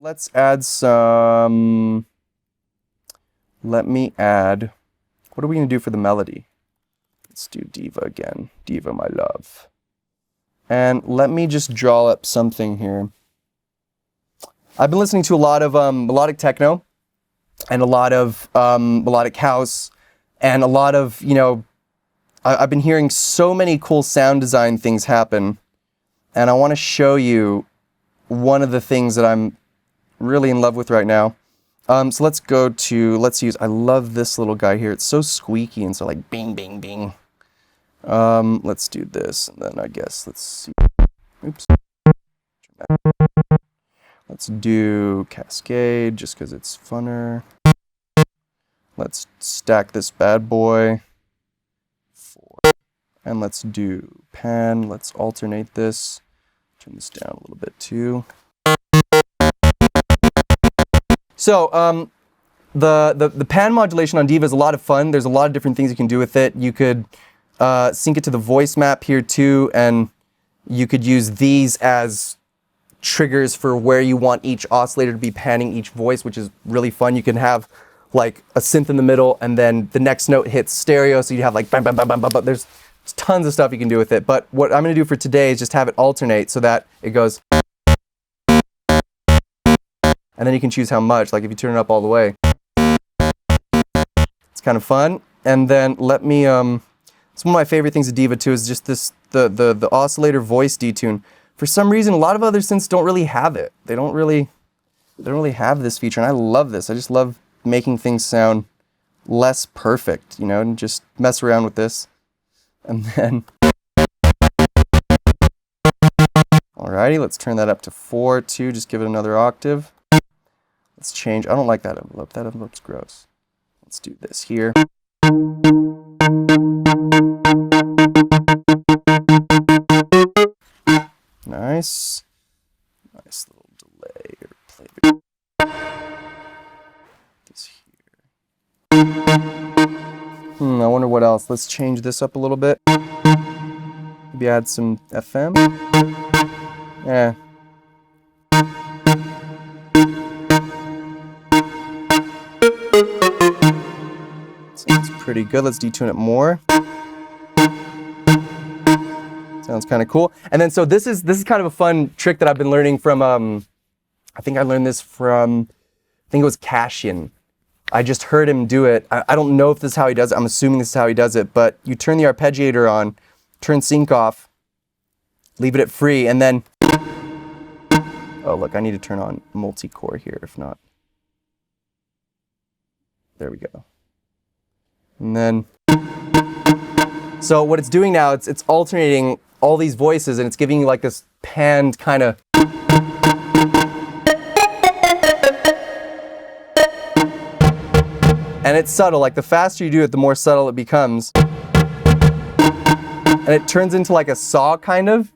Let's add some, let me add, what are we going to do for the melody? Let's do Diva again. Diva, my love. And let me just draw up something here. I've been listening to a lot of melodic techno and a lot of melodic house and a lot of, you know, I've been hearing so many cool sound design things happen. And I want to show you one of the things that I'm really in love with right now. So let's go to, I love this little guy here. It's so squeaky and so like bing, bing, bing. Let's do this, and then I guess, let's see. Oops. Let's do Cascade, just because it's funner. Let's stack this bad boy. 4. And let's do Pan. Let's alternate this. Turn this down a little bit too. So, the pan modulation on Diva is a lot of fun. There's a lot of different things you can do with it. You could sync it to the voice map here too, and you could use these as triggers for where you want each oscillator to be panning each voice, which is really fun. You can have like a synth in the middle, and then the next note hits stereo, so you have like bam, bam, bam, bam, bam, bam. There's tons of stuff you can do with it. But what I'm going to do for today is just have it alternate so that it goes, and then you can choose how much. Like if you turn it up all the way, it's kind of fun. And then let me it's one of my favorite things of Diva too is just this the oscillator voice detune. For some reason, a lot of other synths don't really have it. They don't really have this feature, and I love this. I just love making things sound less perfect, you know, and just mess around with this. And then, alrighty, let's turn that up to 4 too. Just give it another octave. Let's change. I don't like that envelope. That envelope's gross. Let's do this here. Nice. Nice little delay or play. This here. I wonder what else. Let's change this up a little bit. Maybe add some FM. Yeah. Sounds pretty good. Let's detune it more. Sounds kind of cool. And then so this is kind of a fun trick that I've been learning from I think I learned this from, I think it was Cashin. I just heard him do it. I don't know if this is how he does it. I'm assuming this is how he does it, but you turn the arpeggiator on, turn sync off, leave it at free, and then, oh look, I need to turn on multi-core here, if not. There we go. And then, so what it's doing now, it's alternating all these voices, and it's giving you like this panned kind of. And it's subtle, like the faster you do it, the more subtle it becomes. And it turns into like a saw kind of.